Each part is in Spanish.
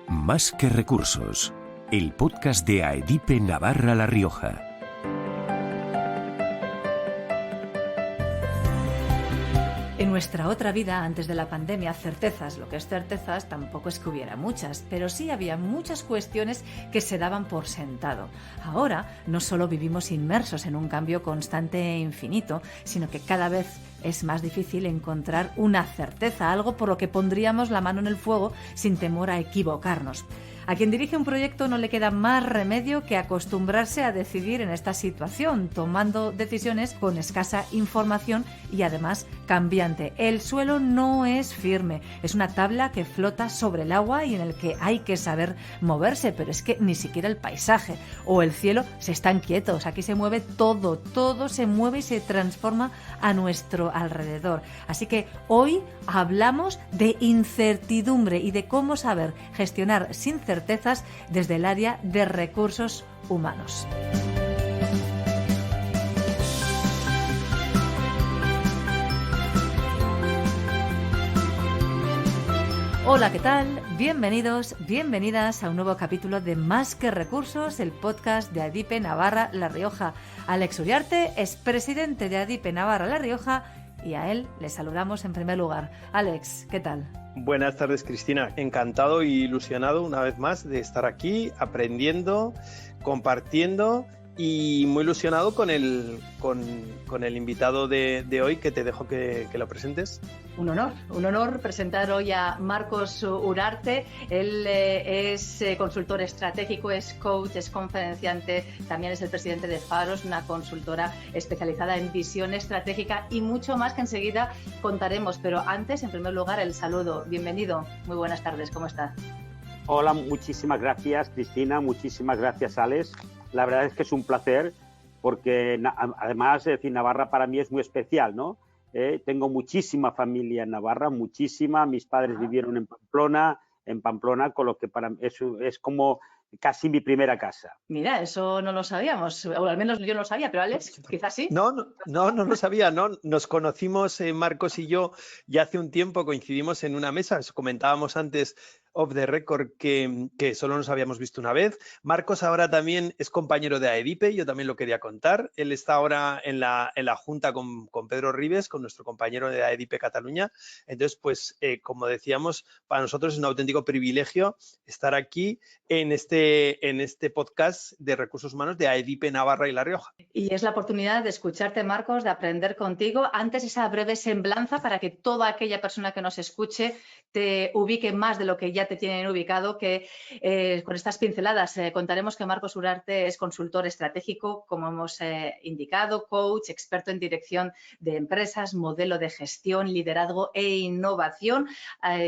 Más que recursos, el podcast de AEDIPE Navarra La Rioja. En nuestra otra vida, antes de la pandemia, certezas, lo que es certezas, tampoco es que hubiera muchas, pero sí había muchas cuestiones que se daban por sentado. Ahora, no solo vivimos inmersos en un cambio constante e infinito, sino que cada vez es más difícil encontrar una certeza, algo por lo que pondríamos la mano en el fuego sin temor a equivocarnos. A quien dirige un proyecto no le queda más remedio que acostumbrarse a decidir en esta situación, tomando decisiones con escasa información y además cambiante. El suelo no es firme, es una tabla que flota sobre el agua y en el que hay que saber moverse, pero es que ni siquiera el paisaje o el cielo se están quietos. Aquí se mueve todo, todo se mueve y se transforma a nuestro alrededor. Así que hoy hablamos de incertidumbre y de cómo saber gestionar sin certezas desde el área de recursos humanos. Hola, ¿qué tal? Bienvenidos, bienvenidas a un nuevo capítulo de Más que Recursos, el podcast de AEDIPE Navarra La Rioja. Alex Uriarte es presidente de AEDIPE Navarra La Rioja y a él le saludamos en primer lugar. Alex, ¿qué tal? Buenas tardes, Cristina. Encantado y ilusionado una vez más de estar aquí aprendiendo, compartiendo y muy ilusionado con el invitado de hoy, que te dejo que lo presentes. Un honor presentar hoy a Marcos Uriarte. Él es consultor estratégico, es coach, es conferenciante, también es el presidente de Faros, una consultora especializada en visión estratégica y mucho más que enseguida contaremos. Pero antes, en primer lugar, el saludo. Bienvenido. Muy buenas tardes. ¿Cómo está? Hola, muchísimas gracias, Cristina. Muchísimas gracias, Alex. La verdad es que es un placer porque además, es decir, Navarra para mí es muy especial, ¿no? Tengo muchísima familia en Navarra, muchísima. Mis padres vivieron en Pamplona, con lo que para mí es como casi mi primera casa. Mira, eso no lo sabíamos, o al menos yo no lo sabía, pero Alex, quizás sí. No lo sabía, ¿no? Nos conocimos, Marcos y yo, ya hace un tiempo coincidimos en una mesa, comentábamos antes off the record que solo nos habíamos visto una vez. Marcos ahora también es compañero de AEDIPE, yo también lo quería contar. Él está ahora en la junta con Pedro Ribes, con nuestro compañero de AEDIPE Cataluña. Entonces, pues, como decíamos, para nosotros es un auténtico privilegio estar aquí en este podcast de recursos humanos de AEDIPE Navarra y La Rioja. Y es la oportunidad de escucharte, Marcos, de aprender contigo. Antes, esa breve semblanza para que toda aquella persona que nos escuche te ubique más de lo que ya te tienen ubicado, que con estas pinceladas contaremos que Marcos Uriarte es consultor estratégico, como hemos indicado, coach, experto en dirección de empresas, modelo de gestión, liderazgo e innovación.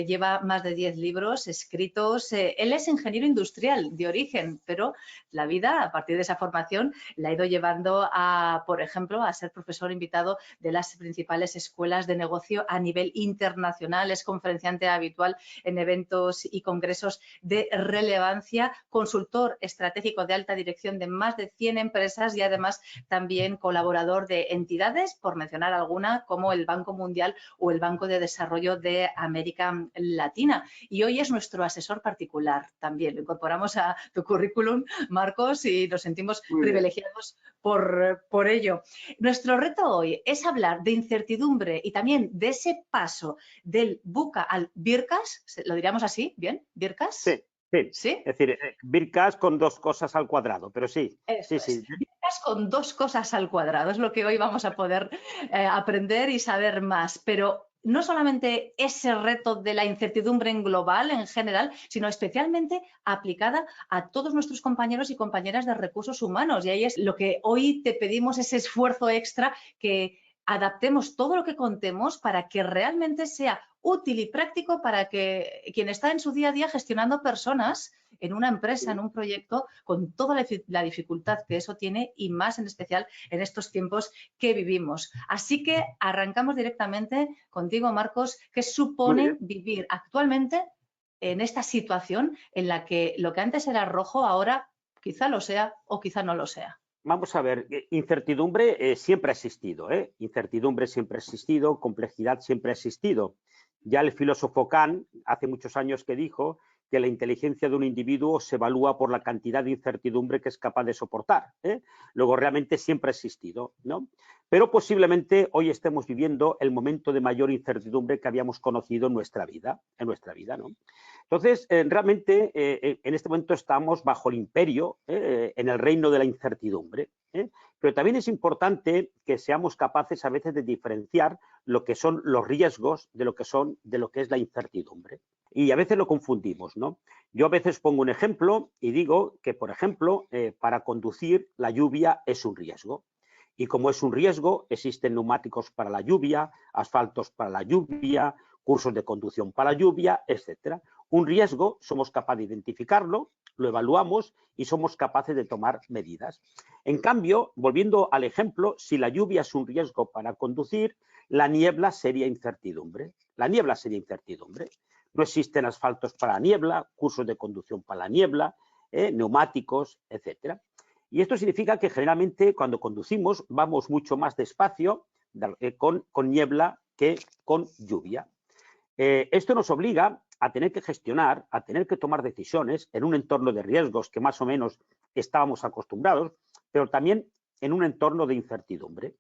Lleva más de 10 libros escritos. Él es ingeniero industrial de origen, pero la vida, a partir de esa formación, la ha ido llevando a, por ejemplo, a ser profesor invitado de las principales escuelas de negocio a nivel internacional. Es conferenciante habitual en eventos y congresos de relevancia, consultor estratégico de alta dirección de más de 100 empresas y además también colaborador de entidades, por mencionar alguna, como el Banco Mundial o el Banco de Desarrollo de América Latina. Y hoy es nuestro asesor particular también. Lo incorporamos a tu currículum, Marcos, y nos sentimos privilegiados por ello. Nuestro reto hoy es hablar de incertidumbre y también de ese paso del VUCA al VIRCAS. ¿Lo diríamos así? ¿Bien? ¿VIRCAS? Sí. ¿Sí? Es decir, VIRCAS con dos cosas al cuadrado, pero sí. Eso sí. VIRCAS con dos cosas al cuadrado. Es lo que hoy vamos a poder aprender y saber más. Pero no solamente ese reto de la incertidumbre en global, en general, sino especialmente aplicada a todos nuestros compañeros y compañeras de recursos humanos. Y ahí es lo que hoy te pedimos, ese esfuerzo extra, que adaptemos todo lo que contemos para que realmente sea útil y práctico para que quien está en su día a día gestionando personas en una empresa, en un proyecto, con toda la dificultad que eso tiene y más en especial en estos tiempos que vivimos. Así que arrancamos directamente contigo, Marcos. ¿Qué supone vivir actualmente en esta situación en la que lo que antes era rojo ahora quizá lo sea o quizá no lo sea? Vamos a ver, incertidumbre siempre ha existido, ¿eh? Incertidumbre siempre ha existido, complejidad siempre ha existido. Ya el filósofo Kant hace muchos años que dijo que la inteligencia de un individuo se evalúa por la cantidad de incertidumbre que es capaz de soportar, ¿eh? Luego realmente siempre ha existido, ¿no? Pero posiblemente hoy estemos viviendo el momento de mayor incertidumbre que habíamos conocido en nuestra vida, ¿no? Entonces, realmente en este momento estamos bajo el imperio, en el reino de la incertidumbre, ¿eh? Pero también es importante que seamos capaces a veces de diferenciar lo que son los riesgos de lo que es la incertidumbre. Y a veces lo confundimos, ¿no? Yo a veces pongo un ejemplo y digo que, por ejemplo, para conducir la lluvia es un riesgo. Y como es un riesgo, existen neumáticos para la lluvia, asfaltos para la lluvia, cursos de conducción para la lluvia, etcétera. Un riesgo, somos capaces de identificarlo, lo evaluamos y somos capaces de tomar medidas. En cambio, volviendo al ejemplo, si la lluvia es un riesgo para conducir, la niebla sería incertidumbre. La niebla sería incertidumbre. No existen asfaltos para la niebla, cursos de conducción para la niebla, neumáticos, etcétera. Y esto significa que generalmente cuando conducimos vamos mucho más despacio con niebla que con lluvia. Esto nos obliga a tener que gestionar, a tener que tomar decisiones en un entorno de riesgos que más o menos estábamos acostumbrados, pero también en un entorno de incertidumbre.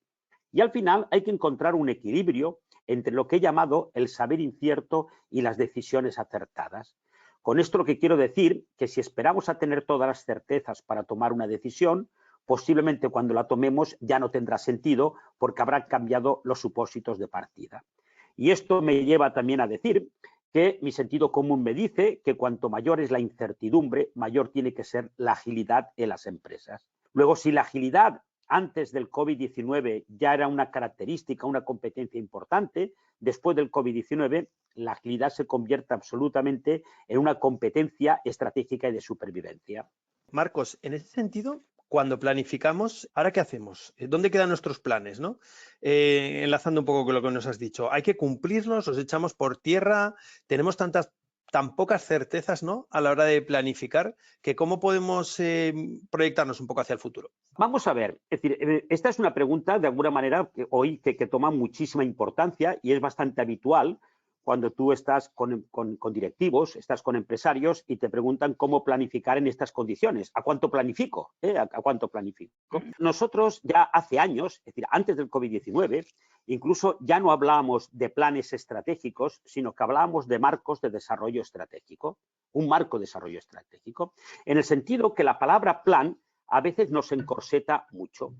Y al final hay que encontrar un equilibrio entre lo que he llamado el saber incierto y las decisiones acertadas. Con esto lo que quiero decir que si esperamos a tener todas las certezas para tomar una decisión, posiblemente cuando la tomemos ya no tendrá sentido porque habrán cambiado los supósitos de partida. Y esto me lleva también a decir que mi sentido común me dice que cuanto mayor es la incertidumbre, mayor tiene que ser la agilidad en las empresas. Luego, si la agilidad antes del COVID-19 ya era una característica, una competencia importante, después del COVID-19 la agilidad se convierte absolutamente en una competencia estratégica y de supervivencia. Marcos, en ese sentido, cuando planificamos, ¿ahora qué hacemos? ¿Dónde quedan nuestros planes, no? Enlazando un poco con lo que nos has dicho, ¿hay que cumplirlos? ¿Los echamos por tierra? ¿Tenemos tan pocas certezas, ¿no?, a la hora de planificar, que cómo podemos proyectarnos un poco hacia el futuro? Vamos a ver, es decir, esta es una pregunta de alguna manera que hoy que toma muchísima importancia y es bastante habitual cuando tú estás con directivos, estás con empresarios y te preguntan cómo planificar en estas condiciones. ¿A cuánto planifico? ¿A cuánto planifico? Nosotros ya hace años, es decir, antes del COVID-19, incluso ya no hablábamos de planes estratégicos, sino que hablábamos de marcos de desarrollo estratégico, un marco de desarrollo estratégico, en el sentido que la palabra plan a veces nos encorseta mucho,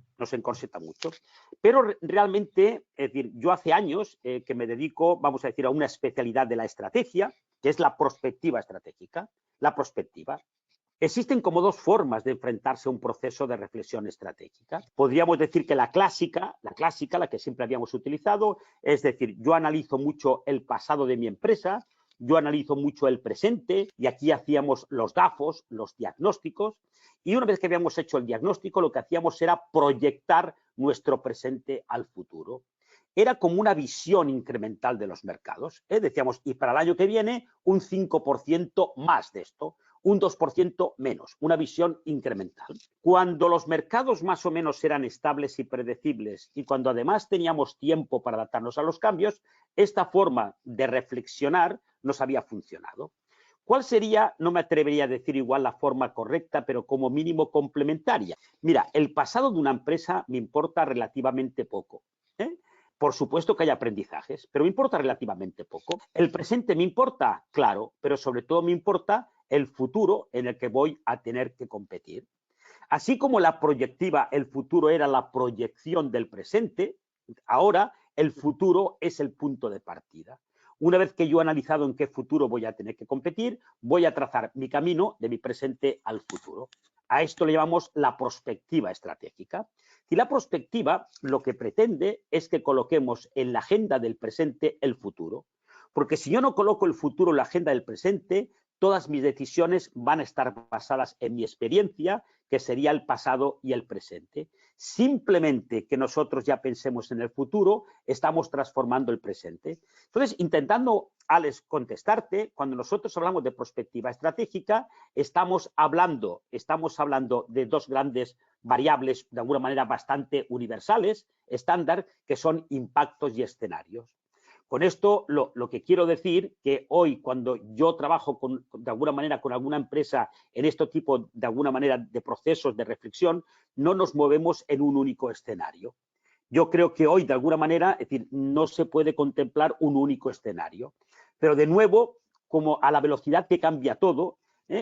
pero realmente, es decir, yo hace años que me dedico, vamos a decir, a una especialidad de la estrategia, que es la prospectiva estratégica, la prospectiva. Existen como dos formas de enfrentarse a un proceso de reflexión estratégica. Podríamos decir que la clásica, la que siempre habíamos utilizado, es decir, yo analizo mucho el pasado de mi empresa, yo analizo mucho el presente y aquí hacíamos los DAFOs, los diagnósticos, y una vez que habíamos hecho el diagnóstico lo que hacíamos era proyectar nuestro presente al futuro. Era como una visión incremental de los mercados. Decíamos, y para el año que viene un 5% más de esto, un 2% menos, una visión incremental. Cuando los mercados más o menos eran estables y predecibles y cuando además teníamos tiempo para adaptarnos a los cambios, esta forma de reflexionar nos había funcionado. ¿Cuál sería, no me atrevería a decir igual la forma correcta, pero como mínimo complementaria? Mira, el pasado de una empresa me importa relativamente poco. Por supuesto que hay aprendizajes, pero me importa relativamente poco. El presente me importa, claro, pero sobre todo me importa el futuro en el que voy a tener que competir. Así como la proyectiva, el futuro era la proyección del presente, ahora el futuro es el punto de partida. Una vez que yo he analizado en qué futuro voy a tener que competir, voy a trazar mi camino de mi presente al futuro. A esto le llamamos la prospectiva estratégica. Y la prospectiva lo que pretende es que coloquemos en la agenda del presente el futuro. Porque si yo no coloco el futuro en la agenda del presente, todas mis decisiones van a estar basadas en mi experiencia, que sería el pasado y el presente. Simplemente que nosotros ya pensemos en el futuro, estamos transformando el presente. Entonces, intentando, Alex, contestarte, cuando nosotros hablamos de prospectiva estratégica, estamos hablando de dos grandes variables de alguna manera bastante universales, estándar, que son impactos y escenarios. Con esto lo que quiero decir que hoy cuando yo trabajo de alguna manera con alguna empresa en este tipo de alguna manera de procesos de reflexión, no nos movemos en un único escenario. Yo creo que hoy de alguna manera, es decir, no se puede contemplar un único escenario. Pero de nuevo, como a la velocidad que cambia todo,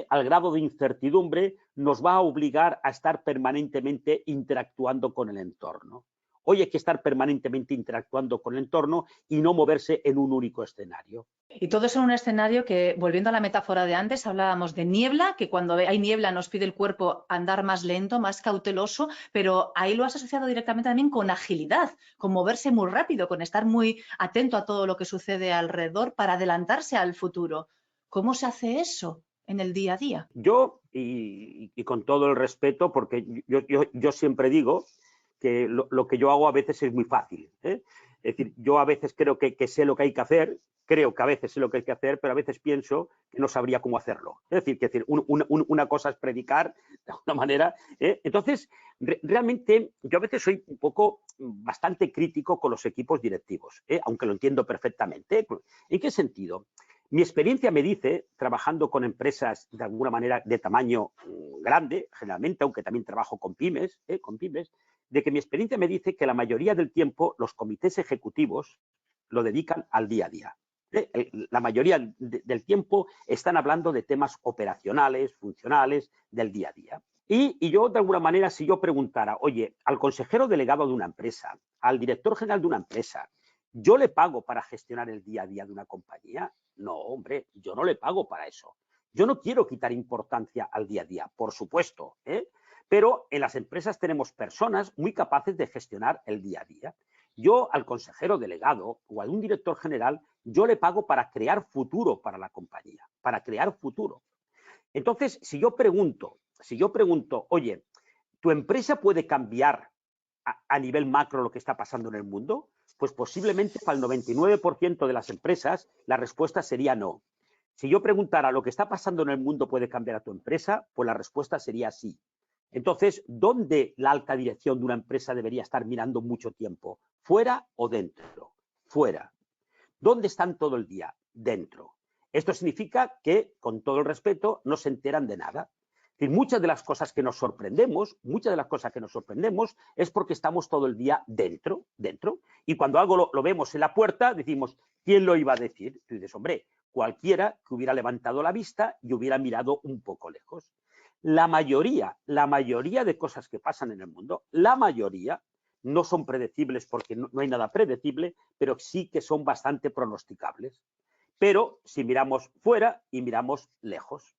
al grado de incertidumbre, nos va a obligar a estar permanentemente interactuando con el entorno. Hoy hay que estar permanentemente interactuando con el entorno y no moverse en un único escenario. Y todo eso en un escenario que, volviendo a la metáfora de antes, hablábamos de niebla, que cuando hay niebla nos pide el cuerpo andar más lento, más cauteloso, pero ahí lo has asociado directamente también con agilidad, con moverse muy rápido, con estar muy atento a todo lo que sucede alrededor para adelantarse al futuro. ¿Cómo se hace eso en el día a día? Yo, y con todo el respeto, porque yo siempre digo que lo que yo hago a veces es muy fácil, ¿eh? Es decir, yo a veces creo que sé lo que hay que hacer, creo que a veces sé lo que hay que hacer, pero a veces pienso que no sabría cómo hacerlo. Es decir, una cosa es predicar de alguna manera, ¿eh? Entonces, realmente yo a veces soy un poco bastante crítico con los equipos directivos, ¿eh? Aunque lo entiendo perfectamente. ¿En qué sentido? Mi experiencia me dice, trabajando con empresas de alguna manera de tamaño grande, generalmente, aunque también trabajo con pymes, de que mi experiencia me dice que la mayoría del tiempo los comités ejecutivos lo dedican al día a día. La mayoría del tiempo están hablando de temas operacionales, funcionales, del día a día. Y yo, de alguna manera, si yo preguntara, oye, al consejero delegado de una empresa, al director general de una empresa, ¿yo le pago para gestionar el día a día de una compañía? No, hombre, yo no le pago para eso. Yo no quiero quitar importancia al día a día, por supuesto, ¿eh? Pero en las empresas tenemos personas muy capaces de gestionar el día a día. Yo al consejero delegado o a un director general, yo le pago para crear futuro para la compañía, para crear futuro. Entonces, si yo pregunto, oye, ¿tu empresa puede cambiar a nivel macro lo que está pasando en el mundo? Pues posiblemente para el 99% de las empresas la respuesta sería no. Si yo preguntara lo que está pasando en el mundo puede cambiar a tu empresa, pues la respuesta sería sí. Entonces, ¿dónde la alta dirección de una empresa debería estar mirando mucho tiempo? ¿Fuera o dentro? Fuera. ¿Dónde están todo el día? Dentro. Esto significa que, con todo el respeto, no se enteran de nada. Es decir, muchas de las cosas que nos sorprendemos es porque estamos todo el día dentro. Y cuando algo lo vemos en la puerta, decimos, ¿quién lo iba a decir? Tú dices, hombre, cualquiera que hubiera levantado la vista y hubiera mirado un poco lejos. La mayoría de cosas que pasan en el mundo, la mayoría no son predecibles porque no hay nada predecible, pero sí que son bastante pronosticables. Pero si miramos fuera y miramos lejos,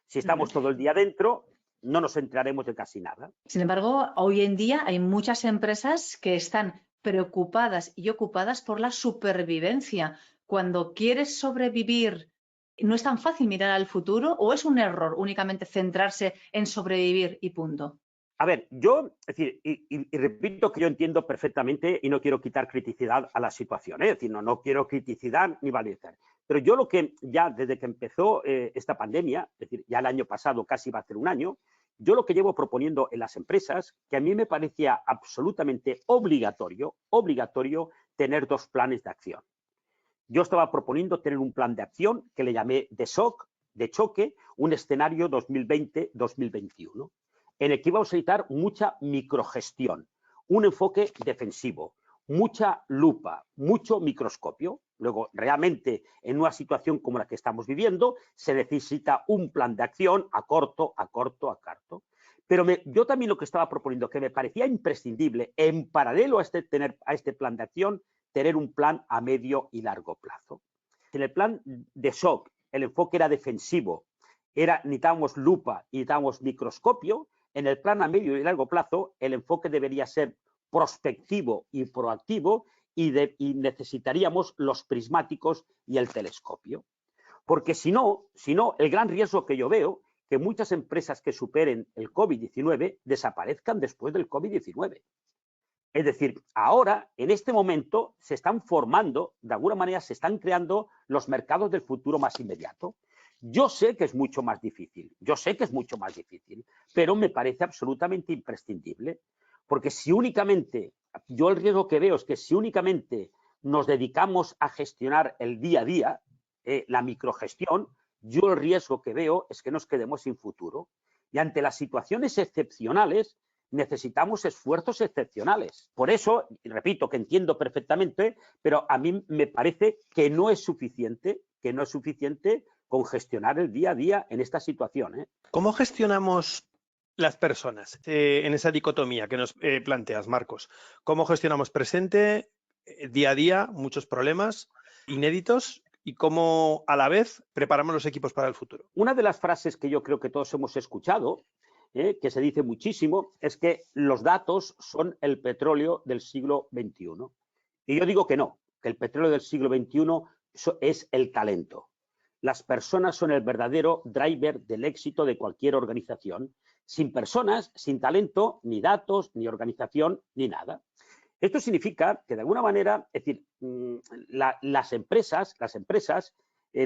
si estamos todo el día dentro, no nos enteraremos de casi nada. Sin embargo, hoy en día hay muchas empresas que están preocupadas y ocupadas por la supervivencia. Cuando quieres sobrevivir, ¿no es tan fácil mirar al futuro o es un error únicamente centrarse en sobrevivir y punto? A ver, es decir, y repito que yo entiendo perfectamente y no quiero quitar criticidad a la situación, ¿eh? Es decir, no quiero criticidad ni validar. Pero yo lo que ya desde que empezó esta pandemia, es decir, ya el año pasado casi va a ser un año, yo lo que llevo proponiendo en las empresas, que a mí me parecía absolutamente obligatorio tener dos planes de acción. Yo estaba proponiendo tener un plan de acción que le llamé de shock, de choque, un escenario 2020-2021. En el que iba a necesitar mucha microgestión, un enfoque defensivo, mucha lupa, mucho microscopio. Luego, realmente, en una situación como la que estamos viviendo, se necesita un plan de acción a corto. Pero yo también lo que estaba proponiendo, que me parecía imprescindible, en paralelo a este plan de acción, tener un plan a medio y largo plazo. En el plan de shock, el enfoque era defensivo, necesitábamos lupa y necesitábamos microscopio. En el plan a medio y largo plazo, el enfoque debería ser prospectivo y proactivo y necesitaríamos los prismáticos y el telescopio. Porque si no, el gran riesgo que yo veo que muchas empresas que superen el COVID-19 desaparezcan después del COVID-19. Es decir, ahora, en este momento, se están formando, de alguna manera, se están creando los mercados del futuro más inmediato. Yo sé que es mucho más difícil, pero me parece absolutamente imprescindible, porque si únicamente, yo el riesgo que veo es que si únicamente nos dedicamos a gestionar el día a día, la microgestión, yo el riesgo que veo es que nos quedemos sin futuro. Y ante las situaciones excepcionales necesitamos esfuerzos excepcionales. Por eso, y repito que entiendo perfectamente, pero a mí me parece que no es suficiente con gestionar el día a día en esta situación, ¿eh? ¿Cómo gestionamos las personas en esa dicotomía que nos planteas, Marcos? ¿Cómo gestionamos presente, día a día, muchos problemas inéditos? ¿Y cómo, a la vez, preparamos los equipos para el futuro? Una de las frases que yo creo que todos hemos escuchado, que se dice muchísimo, es que los datos son el petróleo del siglo XXI. Y yo digo que no, que el petróleo del siglo XXI es el talento. Las personas son el verdadero driver del éxito de cualquier organización. Sin personas, sin talento, ni datos, ni organización, ni nada. Esto significa que de alguna manera, es decir, las empresas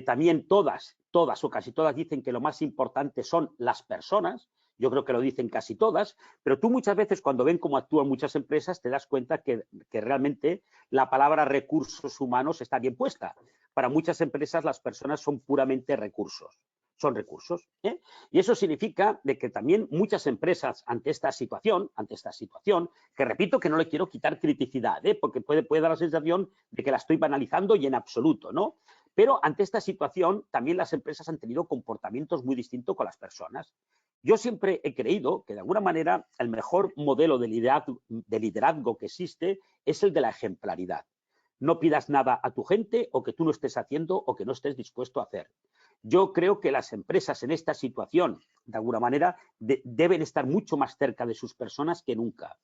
también todas o casi todas dicen que lo más importante son las personas. Yo creo que lo dicen casi todas, pero tú muchas veces cuando ven cómo actúan muchas empresas te das cuenta que realmente la palabra recursos humanos está bien puesta. Para muchas empresas las personas son puramente recursos. Son recursos, ¿eh? Y eso significa de que también muchas empresas ante esta situación, que repito que no le quiero quitar criticidad, porque puede dar la sensación de que la estoy banalizando y en absoluto, ¿no? Pero ante esta situación también las empresas han tenido comportamientos muy distintos con las personas. Yo siempre he creído que de alguna manera el mejor modelo de liderazgo que existe es el de la ejemplaridad. No pidas nada a tu gente o que tú no estés haciendo o que no estés dispuesto a hacer. Yo creo que las empresas en esta situación, de alguna manera, deben estar mucho más cerca de sus personas que nunca.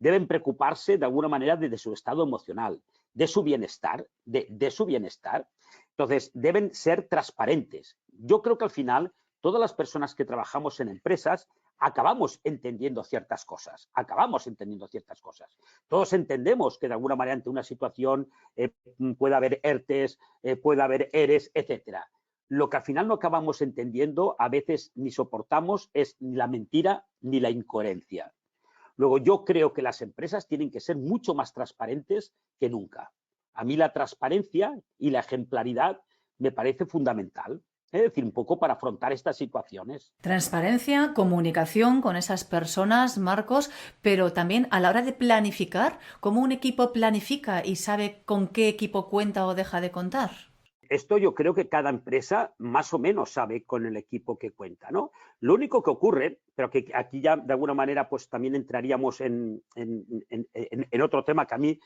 Deben preocuparse de alguna manera de su estado emocional, de su bienestar, de su bienestar. Entonces, deben ser transparentes. Yo creo que al final, todas las personas que trabajamos en empresas acabamos entendiendo ciertas cosas. Todos entendemos que de alguna manera ante una situación puede haber ERTES, puede haber ERES, etcétera. Lo que al final no acabamos entendiendo, a veces ni soportamos, es ni la mentira ni la incoherencia. Luego, yo creo que las empresas tienen que ser mucho más transparentes que nunca. A mí la transparencia y la ejemplaridad me parece fundamental. Es decir, un poco para afrontar estas situaciones. Transparencia, comunicación con esas personas, Marcos, pero también a la hora de planificar, ¿cómo un equipo planifica y sabe con qué equipo cuenta o deja de contar? Esto yo creo que cada empresa más o menos sabe con el equipo que cuenta, ¿no? Lo único que ocurre, pero que aquí ya de alguna manera pues también entraríamos en otro tema que a mí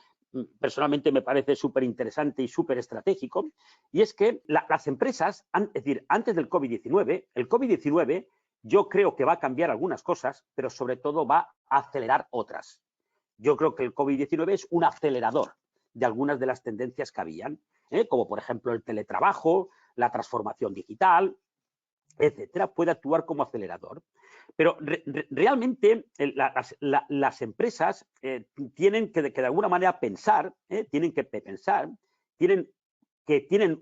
personalmente me parece súper interesante y súper estratégico, y es que las empresas, es decir, antes del COVID-19, el COVID-19 yo creo que va a cambiar algunas cosas, pero sobre todo va a acelerar otras. Yo creo que el COVID-19 es un acelerador de algunas de las tendencias que habían, como por ejemplo el teletrabajo, la transformación digital, etcétera, puede actuar como acelerador. Pero realmente las empresas tienen que de alguna manera pensar, tienen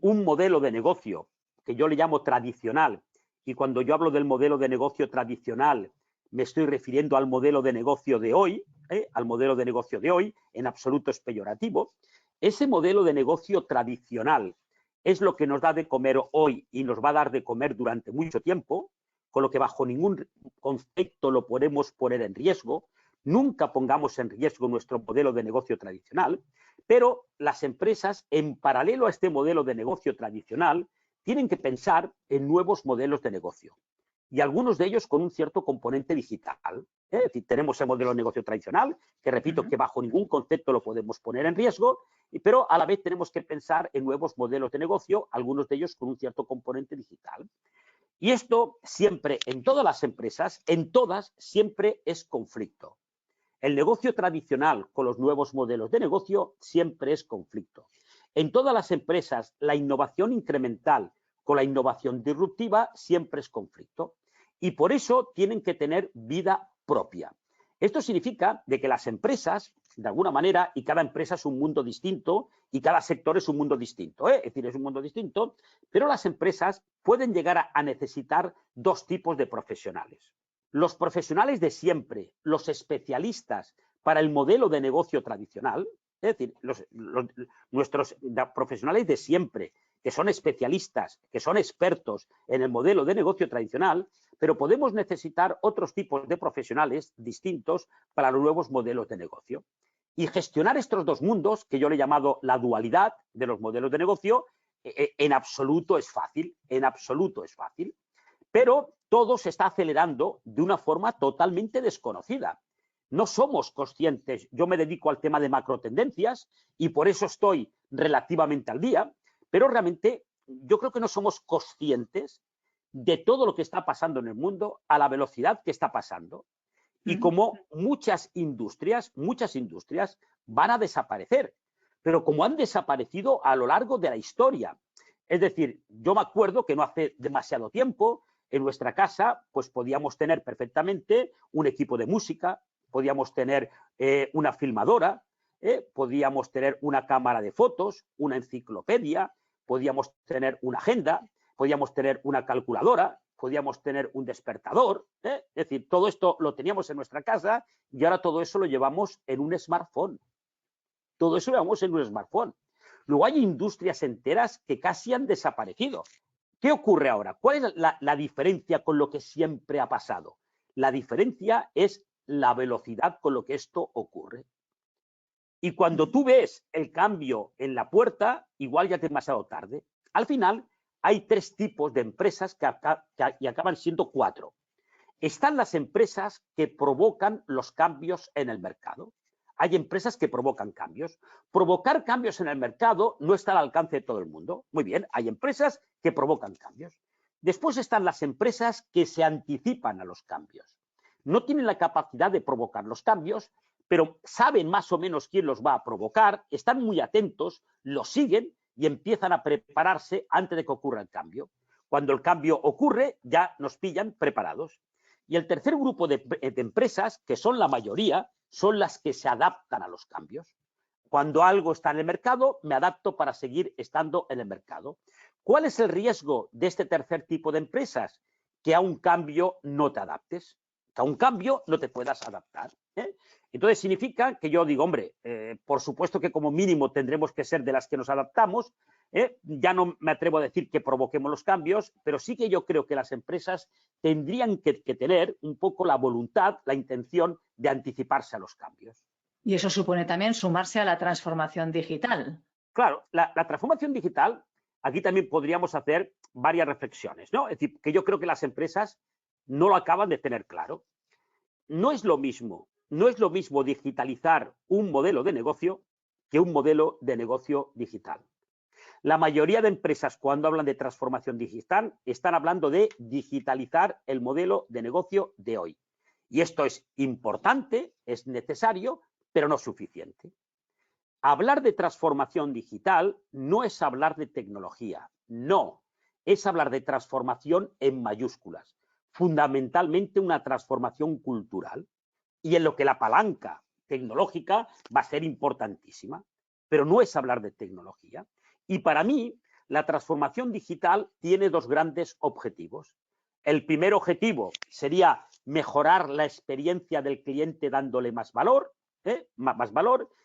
un modelo de negocio que yo le llamo tradicional, y cuando yo hablo del modelo de negocio tradicional me estoy refiriendo al modelo de negocio de hoy, en absoluto es peyorativo. Ese modelo de negocio tradicional es lo que nos da de comer hoy y nos va a dar de comer durante mucho tiempo, con lo que bajo ningún concepto lo podemos poner en riesgo. Nunca pongamos en riesgo nuestro modelo de negocio tradicional, pero las empresas, en paralelo a este modelo de negocio tradicional, tienen que pensar en nuevos modelos de negocio. Y algunos de ellos con un cierto componente digital. Es decir, tenemos el modelo de negocio tradicional, que repito que bajo ningún concepto lo podemos poner en riesgo, pero a la vez tenemos que pensar en nuevos modelos de negocio, algunos de ellos con un cierto componente digital. Y esto siempre, en todas las empresas, en todas, siempre es conflicto. El negocio tradicional con los nuevos modelos de negocio siempre es conflicto. En todas las empresas, la innovación incremental con la innovación disruptiva siempre es conflicto. Y por eso tienen que tener vida propia. Esto significa de que las empresas de alguna manera, y cada empresa es un mundo distinto y cada sector es un mundo distinto, ¿eh? Es decir, es un mundo distinto, pero las empresas pueden llegar a necesitar dos tipos de profesionales. Los profesionales de siempre, los especialistas para el modelo de negocio tradicional, es decir, nuestros profesionales de siempre, que son especialistas, que son expertos en el modelo de negocio tradicional, pero podemos necesitar otros tipos de profesionales distintos para los nuevos modelos de negocio. Y gestionar estos dos mundos, que yo le he llamado la dualidad de los modelos de negocio, en absoluto es fácil, pero todo se está acelerando de una forma totalmente desconocida. No somos conscientes, yo me dedico al tema de macrotendencias y por eso estoy relativamente al día, pero realmente yo creo que no somos conscientes de todo lo que está pasando en el mundo a la velocidad que está pasando. Y como muchas industrias van a desaparecer, pero como han desaparecido a lo largo de la historia. Es decir, yo me acuerdo que no hace demasiado tiempo en nuestra casa pues podíamos tener perfectamente un equipo de música, podíamos tener una filmadora, podíamos tener una cámara de fotos, una enciclopedia, podíamos tener una agenda, podíamos tener una calculadora, podíamos tener un despertador, Es decir, todo esto lo teníamos en nuestra casa y ahora todo eso lo llevamos en un smartphone. Todo eso lo llevamos en un smartphone. Luego hay industrias enteras que casi han desaparecido. ¿Qué ocurre ahora? ¿Cuál es la diferencia con lo que siempre ha pasado? La diferencia es la velocidad con lo que esto ocurre. Y cuando tú ves el cambio en la puerta, igual ya es demasiado tarde. Al final, hay tres tipos de empresas y acaban siendo cuatro. Están las empresas que provocan los cambios en el mercado. Hay empresas que provocan cambios. Provocar cambios en el mercado no está al alcance de todo el mundo. Muy bien, hay empresas que provocan cambios. Después están las empresas que se anticipan a los cambios. No tienen la capacidad de provocar los cambios, pero saben más o menos quién los va a provocar, están muy atentos, los siguen y empiezan a prepararse antes de que ocurra el cambio. Cuando el cambio ocurre, ya nos pillan preparados. Y el tercer grupo de empresas, que son la mayoría, son las que se adaptan a los cambios. Cuando algo está en el mercado, me adapto para seguir estando en el mercado. ¿Cuál es el riesgo de este tercer tipo de empresas? Que a un cambio no te adaptes, que a un cambio no te puedas adaptar. Entonces significa que yo digo, hombre, por supuesto que como mínimo tendremos que ser de las que nos adaptamos. Ya no me atrevo a decir que provoquemos los cambios, pero sí que yo creo que las empresas tendrían que tener un poco la voluntad, la intención de anticiparse a los cambios. Y eso supone también sumarse a la transformación digital. Claro, la transformación digital, aquí también podríamos hacer varias reflexiones, ¿no? Es decir, que yo creo que las empresas no lo acaban de tener claro. No es lo mismo digitalizar un modelo de negocio que un modelo de negocio digital. La mayoría de empresas, cuando hablan de transformación digital, están hablando de digitalizar el modelo de negocio de hoy. Y esto es importante, es necesario, pero no suficiente. Hablar de transformación digital no es hablar de tecnología, no, es hablar de transformación en mayúsculas, fundamentalmente una transformación cultural, y en lo que la palanca tecnológica va a ser importantísima, pero no es hablar de tecnología. Y para mí, la transformación digital tiene dos grandes objetivos. El primer objetivo sería mejorar la experiencia del cliente dándole más valor,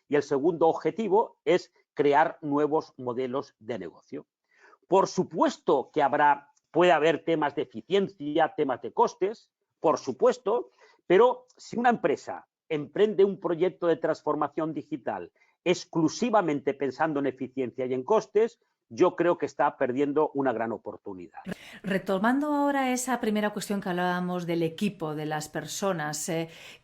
y el segundo objetivo es crear nuevos modelos de negocio. Por supuesto que puede haber temas de eficiencia, temas de costes, por supuesto, pero si una empresa emprende un proyecto de transformación digital exclusivamente pensando en eficiencia y en costes, yo creo que está perdiendo una gran oportunidad. Retomando ahora esa primera cuestión que hablábamos del equipo, de las personas,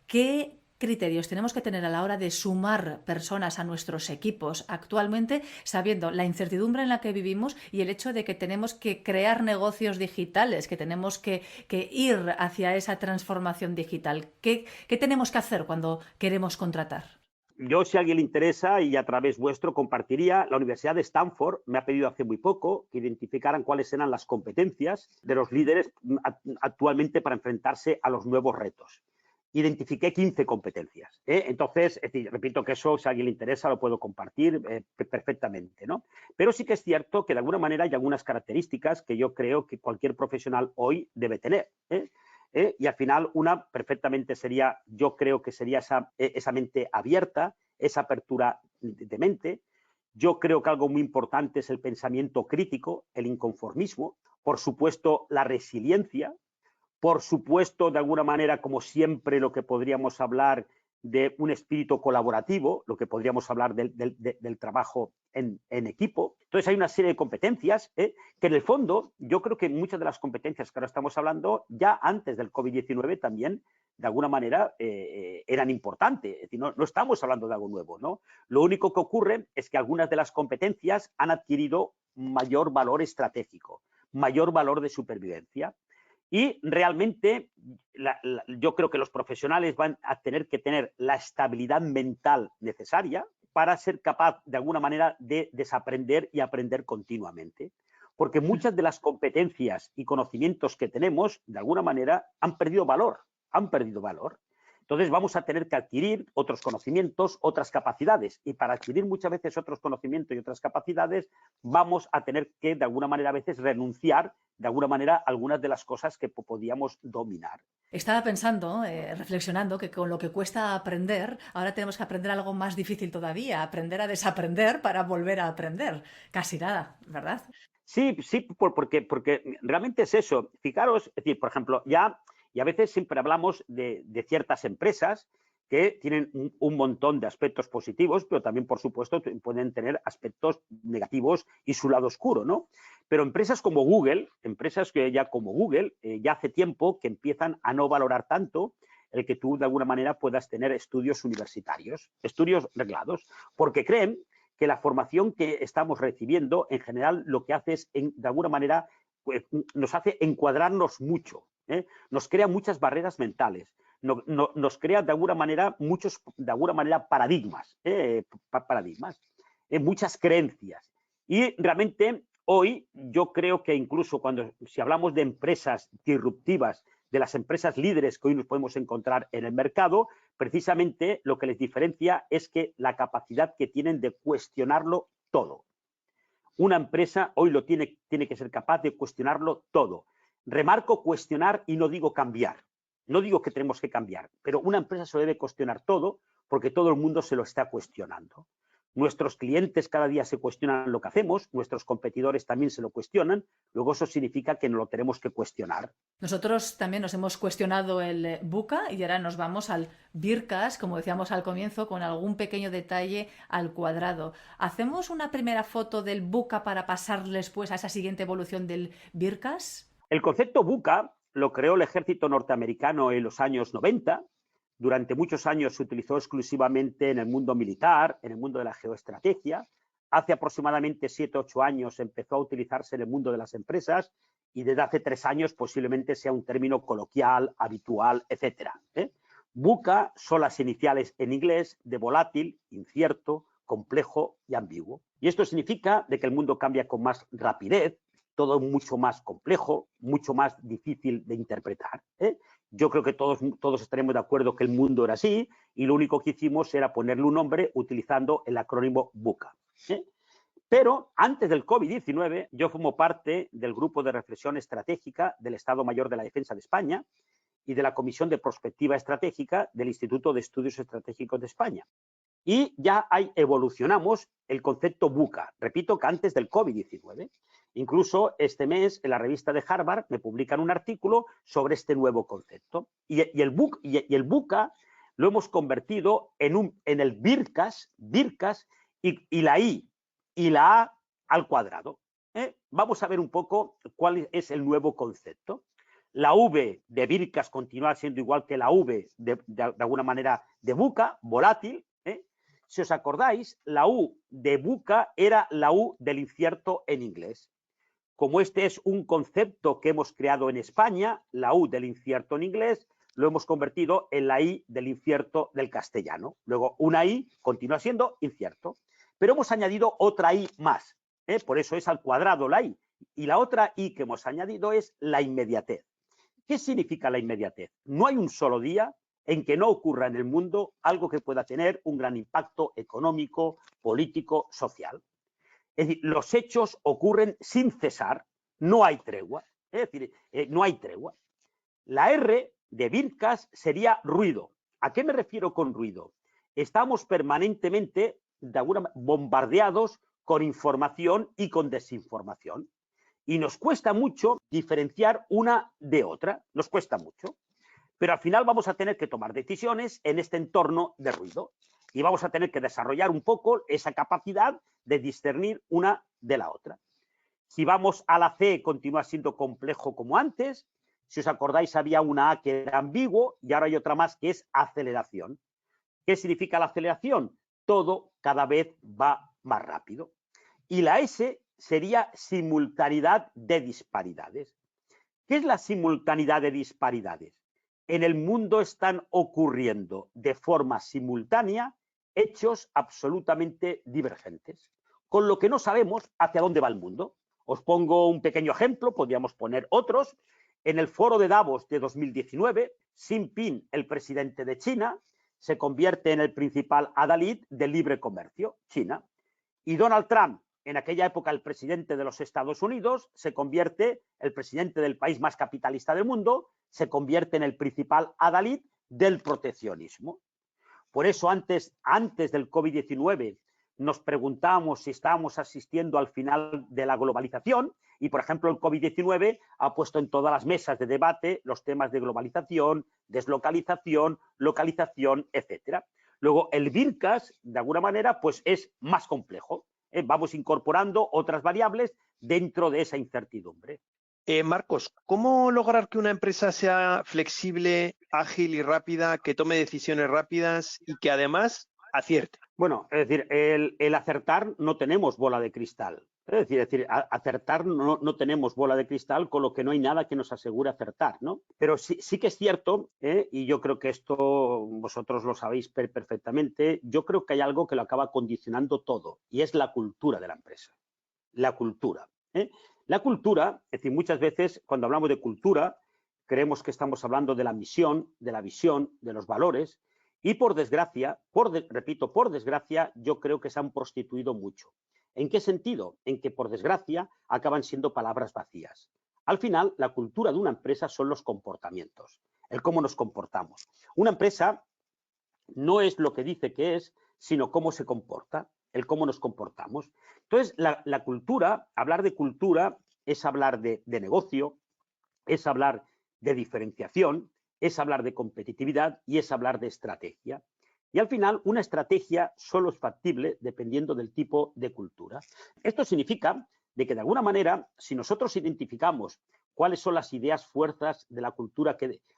¿qué criterios tenemos que tener a la hora de sumar personas a nuestros equipos actualmente, sabiendo la incertidumbre en la que vivimos y el hecho de que tenemos que crear negocios digitales, que tenemos que ir hacia esa transformación digital? ¿Qué tenemos que hacer cuando queremos contratar? Yo, si a alguien le interesa y a través vuestro compartiría, la Universidad de Stanford me ha pedido hace muy poco que identificaran cuáles eran las competencias de los líderes actualmente para enfrentarse a los nuevos retos. identifiqué 15 competencias. Entonces, es decir, repito que eso, si a alguien le interesa, lo puedo compartir perfectamente, ¿no? Pero sí que es cierto que de alguna manera hay algunas características que yo creo que cualquier profesional hoy debe tener. Y al final una perfectamente sería, yo creo que sería esa mente abierta, esa apertura de mente. Yo creo que algo muy importante es el pensamiento crítico, el inconformismo, por supuesto la resiliencia, por supuesto, de alguna manera, como siempre, lo que podríamos hablar de un espíritu colaborativo, lo que podríamos hablar del trabajo en equipo. Entonces, hay una serie de competencias que, en el fondo, yo creo que muchas de las competencias que ahora estamos hablando, ya antes del COVID-19 también, de alguna manera, eran importantes. Es decir, no estamos hablando de algo nuevo, ¿no? Lo único que ocurre es que algunas de las competencias han adquirido mayor valor estratégico, mayor valor de supervivencia. Y realmente yo creo que los profesionales van a tener que tener la estabilidad mental necesaria para ser capaz, de alguna manera, de desaprender y aprender continuamente. Porque muchas de las competencias y conocimientos que tenemos, de alguna manera, han perdido valor. Entonces vamos a tener que adquirir otros conocimientos, otras capacidades. Y para adquirir muchas veces otros conocimientos y otras capacidades, vamos a tener que, de alguna manera, a veces renunciar, de alguna manera, a algunas de las cosas que podíamos dominar. Estaba pensando, reflexionando, que con lo que cuesta aprender, ahora tenemos que aprender algo más difícil todavía, aprender a desaprender para volver a aprender. Casi nada, ¿verdad? Sí, porque realmente es eso. Fijaros, es decir, por ejemplo, y a veces siempre hablamos de ciertas empresas que tienen un montón de aspectos positivos, pero también, por supuesto, pueden tener aspectos negativos y su lado oscuro, ¿no? Pero empresas como Google, ya hace tiempo que empiezan a no valorar tanto el que tú, de alguna manera, puedas tener estudios universitarios, estudios reglados, porque creen que la formación que estamos recibiendo, en general, lo que hace es, de alguna manera, pues, nos hace encuadrarnos mucho, nos crea muchas barreras mentales, nos crea, de alguna manera, paradigmas, muchas creencias. Y realmente, hoy, yo creo que incluso si hablamos de empresas disruptivas, de las empresas líderes que hoy nos podemos encontrar en el mercado, precisamente lo que les diferencia es que la capacidad que tienen de cuestionarlo todo. Una empresa hoy tiene que ser capaz de cuestionarlo todo. Remarco cuestionar y no digo cambiar. No digo que tenemos que cambiar, pero una empresa se debe cuestionar todo porque todo el mundo se lo está cuestionando. Nuestros clientes cada día se cuestionan lo que hacemos, nuestros competidores también se lo cuestionan, luego eso significa que no lo tenemos que cuestionar. Nosotros también nos hemos cuestionado el VUCA y ahora nos vamos al BIRCAS, como decíamos al comienzo, con algún pequeño detalle al cuadrado. ¿Hacemos una primera foto del VUCA para pasar después a esa siguiente evolución del BIRCAS? El concepto VUCA lo creó el ejército norteamericano en los años 90. Durante muchos años se utilizó exclusivamente en el mundo militar, en el mundo de la geoestrategia. Hace aproximadamente 7 u 8 años empezó a utilizarse en el mundo de las empresas y desde hace 3 años posiblemente sea un término coloquial, habitual, etc. VUCA son las iniciales en inglés de volátil, incierto, complejo y ambiguo. Y esto significa de que el mundo cambia con más rapidez, todo mucho más complejo, mucho más difícil de interpretar. Yo creo que todos estaremos de acuerdo que el mundo era así y lo único que hicimos era ponerle un nombre utilizando el acrónimo VUCA. Pero antes del COVID-19 yo formo parte del Grupo de Reflexión Estratégica del Estado Mayor de la Defensa de España y de la Comisión de Prospectiva Estratégica del Instituto de Estudios Estratégicos de España. Y ya evolucionamos el concepto VUCA. Repito que antes del COVID-19. Incluso este mes en la revista de Harvard me publican un artículo sobre este nuevo concepto. Y el VUCA lo hemos convertido en el BIRCAS y la I y la A al cuadrado. Vamos a ver un poco cuál es el nuevo concepto. La V de BIRCAS continúa siendo igual que la V de alguna manera de VUCA, volátil. Si os acordáis, la U de VUCA era la U del incierto en inglés. Como este es un concepto que hemos creado en España, la U del incierto en inglés, lo hemos convertido en la I del incierto del castellano. Luego, una I continúa siendo incierto. Pero hemos añadido otra I más. Por eso es al cuadrado la I. Y la otra I que hemos añadido es la inmediatez. ¿Qué significa la inmediatez? No hay un solo día en que no ocurra en el mundo algo que pueda tener un gran impacto económico, político, social. Es decir, los hechos ocurren sin cesar, no hay tregua. Es decir, no hay tregua. La R de Birkas sería ruido. ¿A qué me refiero con ruido? Estamos permanentemente bombardeados con información y con desinformación. Y nos cuesta mucho diferenciar una de otra, nos cuesta mucho. Pero al final vamos a tener que tomar decisiones en este entorno de ruido y vamos a tener que desarrollar un poco esa capacidad de discernir una de la otra. Si vamos a la C, continúa siendo complejo como antes. Si os acordáis, había una A que era ambiguo y ahora hay otra más que es aceleración. ¿Qué significa la aceleración? Todo cada vez va más rápido. Y la S sería simultaneidad de disparidades. ¿Qué es la simultaneidad de disparidades? En el mundo están ocurriendo de forma simultánea hechos absolutamente divergentes, con lo que no sabemos hacia dónde va el mundo. Os pongo un pequeño ejemplo, podríamos poner otros. En el foro de Davos de 2019, Xi Jinping, el presidente de China, se convierte en el principal adalid del libre comercio, China. Y Donald Trump, en aquella época el presidente de los Estados Unidos, se convierte, el presidente del país más capitalista del mundo, se convierte en el principal adalid del proteccionismo. Por eso antes del COVID-19 nos preguntábamos si estábamos asistiendo al final de la globalización y, por ejemplo, el COVID-19 ha puesto en todas las mesas de debate los temas de globalización, deslocalización, localización, etcétera. Luego, el Birkas, de alguna manera, pues es más complejo. Vamos incorporando otras variables dentro de esa incertidumbre. Marcos, ¿cómo lograr que una empresa sea flexible, ágil y rápida, que tome decisiones rápidas y que además acierte? Bueno, es decir, el acertar no tenemos bola de cristal. Es decir, acertar no tenemos bola de cristal, con lo que no hay nada que nos asegure acertar, ¿no? Pero sí que es cierto, y yo creo que esto vosotros lo sabéis perfectamente, yo creo que hay algo que lo acaba condicionando todo, y es la cultura de la empresa. La cultura. La cultura, es decir, muchas veces cuando hablamos de cultura, creemos que estamos hablando de la misión, de la visión, de los valores, y por desgracia, repito, por desgracia, yo creo que se han prostituido mucho. ¿En qué sentido? En que, por desgracia, acaban siendo palabras vacías. Al final, la cultura de una empresa son los comportamientos, el cómo nos comportamos. Una empresa no es lo que dice que es, sino cómo se comporta, el cómo nos comportamos. Entonces, la cultura, hablar de cultura es hablar de negocio, es hablar de diferenciación, es hablar de competitividad y es hablar de estrategia. Y al final, una estrategia solo es factible dependiendo del tipo de cultura. Esto significa de que, de alguna manera, si nosotros identificamos cuáles son las ideas, fuerzas de la cultura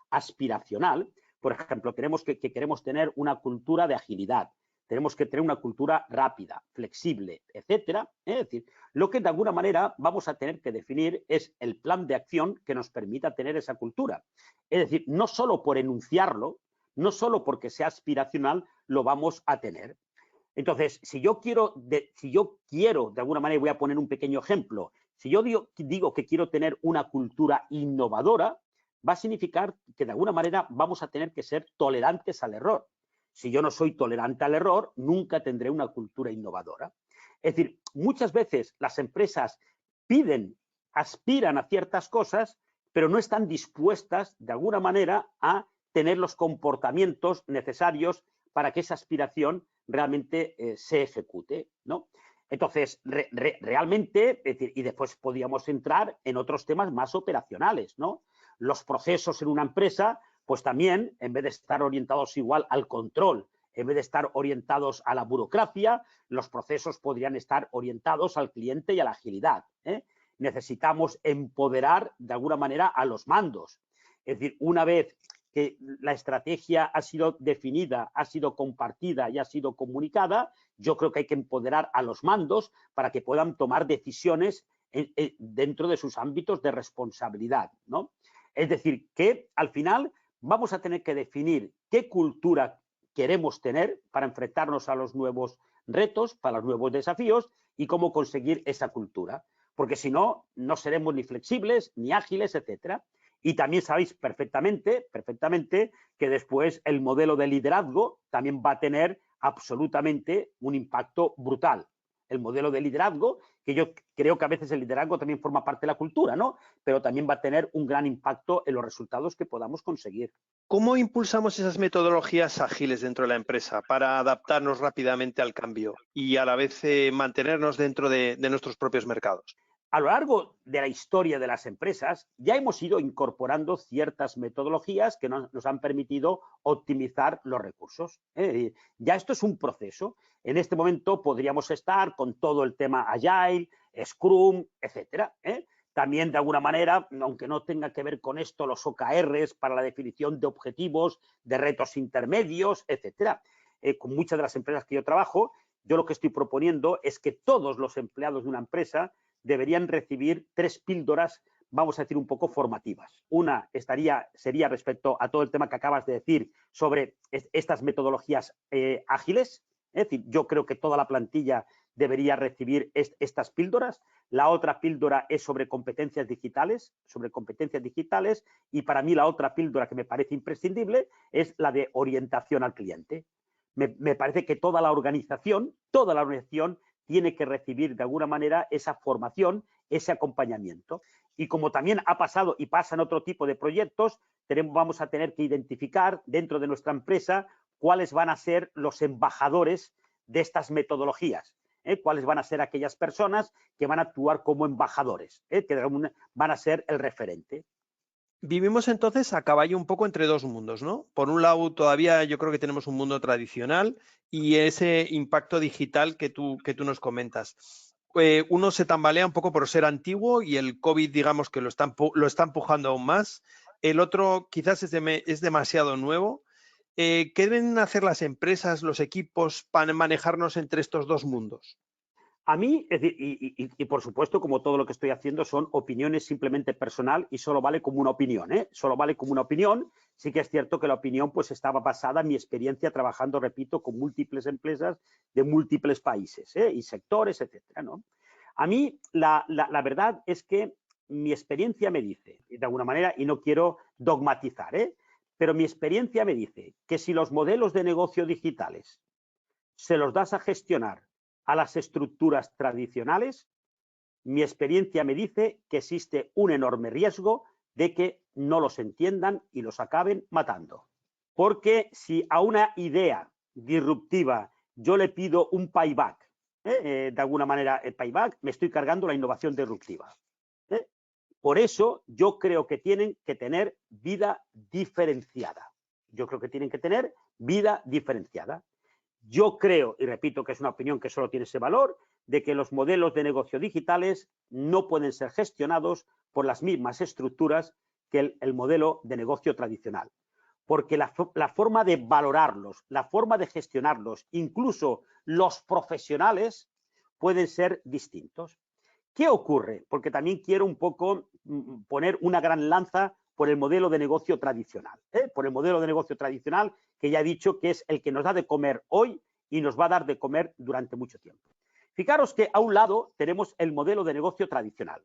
aspiracional, por ejemplo, queremos tener una cultura de agilidad, tenemos que tener una cultura rápida, flexible, etcétera. Es decir, lo que de alguna manera vamos a tener que definir es el plan de acción que nos permita tener esa cultura. Es decir, no solo por enunciarlo, no solo porque sea aspiracional, lo vamos a tener. Entonces, si yo quiero, de alguna manera, voy a poner un pequeño ejemplo, si yo digo que quiero tener una cultura innovadora, va a significar que de alguna manera vamos a tener que ser tolerantes al error. Si yo no soy tolerante al error, nunca tendré una cultura innovadora. Es decir, muchas veces las empresas aspiran a ciertas cosas, pero no están dispuestas, de alguna manera, a tener los comportamientos necesarios para que esa aspiración realmente se ejecute, ¿no? Entonces, realmente, es decir, y después podríamos entrar en otros temas más operacionales, ¿no? Los procesos en una empresa, pues también, en vez de estar orientados igual al control, en vez de estar orientados a la burocracia, los procesos podrían estar orientados al cliente y a la agilidad, Necesitamos empoderar de alguna manera a los mandos. Es decir, una vez que la estrategia ha sido definida, ha sido compartida y ha sido comunicada, yo creo que hay que empoderar a los mandos para que puedan tomar decisiones dentro de sus ámbitos de responsabilidad, ¿no? Es decir, que al final vamos a tener que definir qué cultura queremos tener para enfrentarnos a los nuevos retos, para los nuevos desafíos y cómo conseguir esa cultura. Porque si no, no seremos ni flexibles, ni ágiles, etcétera. Y también sabéis perfectamente que después el modelo de liderazgo también va a tener absolutamente un impacto brutal. El modelo de liderazgo, que yo creo que a veces el liderazgo también forma parte de la cultura, ¿no? Pero también va a tener un gran impacto en los resultados que podamos conseguir. ¿Cómo impulsamos esas metodologías ágiles dentro de la empresa para adaptarnos rápidamente al cambio y a la vez mantenernos dentro de nuestros propios mercados? A lo largo de la historia de las empresas ya hemos ido incorporando ciertas metodologías que nos han permitido optimizar los recursos. Ya esto es un proceso. En este momento podríamos estar con todo el tema Agile, Scrum, etcétera. También, de alguna manera, aunque no tenga que ver con esto, los OKRs para la definición de objetivos, de retos intermedios, etcétera. Con muchas de las empresas que yo trabajo, yo lo que estoy proponiendo es que todos los empleados de una empresa deberían recibir 3 píldoras, vamos a decir, un poco formativas. Una sería respecto a todo el tema que acabas de decir sobre estas metodologías ágiles. Es decir, yo creo que toda la plantilla debería recibir estas píldoras. La otra píldora es sobre competencias digitales, y para mí la otra píldora que me parece imprescindible es la de orientación al cliente. Me parece que toda la organización tiene que recibir de alguna manera esa formación, ese acompañamiento. Y como también ha pasado y pasa en otro tipo de proyectos, vamos a tener que identificar dentro de nuestra empresa cuáles van a ser los embajadores de estas metodologías, cuáles van a ser aquellas personas que van a actuar como embajadores, que van a ser el referente. Vivimos entonces a caballo un poco entre dos mundos, ¿no? Por un lado, todavía yo creo que tenemos un mundo tradicional y ese impacto digital que tú nos comentas. Uno se tambalea un poco por ser antiguo y el COVID, digamos, que lo está empujando aún más. El otro quizás es demasiado nuevo. ¿Qué deben hacer las empresas, los equipos para manejarnos entre estos dos mundos? A mí, es decir, y por supuesto, como todo lo que estoy haciendo son opiniones simplemente personal y solo vale como una opinión, solo vale como una opinión. Sí que es cierto que la opinión pues estaba basada en mi experiencia trabajando, repito, con múltiples empresas de múltiples países y sectores, etcétera, ¿no? A mí la verdad es que mi experiencia me dice, de alguna manera, y no quiero dogmatizar, pero mi experiencia me dice que si los modelos de negocio digitales se los das a gestionar a las estructuras tradicionales, mi experiencia me dice que existe un enorme riesgo de que no los entiendan y los acaben matando. Porque si a una idea disruptiva yo le pido un payback, de alguna manera el payback, me estoy cargando la innovación disruptiva. Por eso yo creo que tienen que tener vida diferenciada. Yo creo, y repito que es una opinión que solo tiene ese valor, de que los modelos de negocio digitales no pueden ser gestionados por las mismas estructuras que el modelo de negocio tradicional. Porque la forma de valorarlos, la forma de gestionarlos, incluso los profesionales, pueden ser distintos. ¿Qué ocurre? Porque también quiero un poco poner una gran lanza por el modelo de negocio tradicional, por el modelo de negocio tradicional que ya he dicho que es el que nos da de comer hoy y nos va a dar de comer durante mucho tiempo. Fijaros que a un lado tenemos el modelo de negocio tradicional,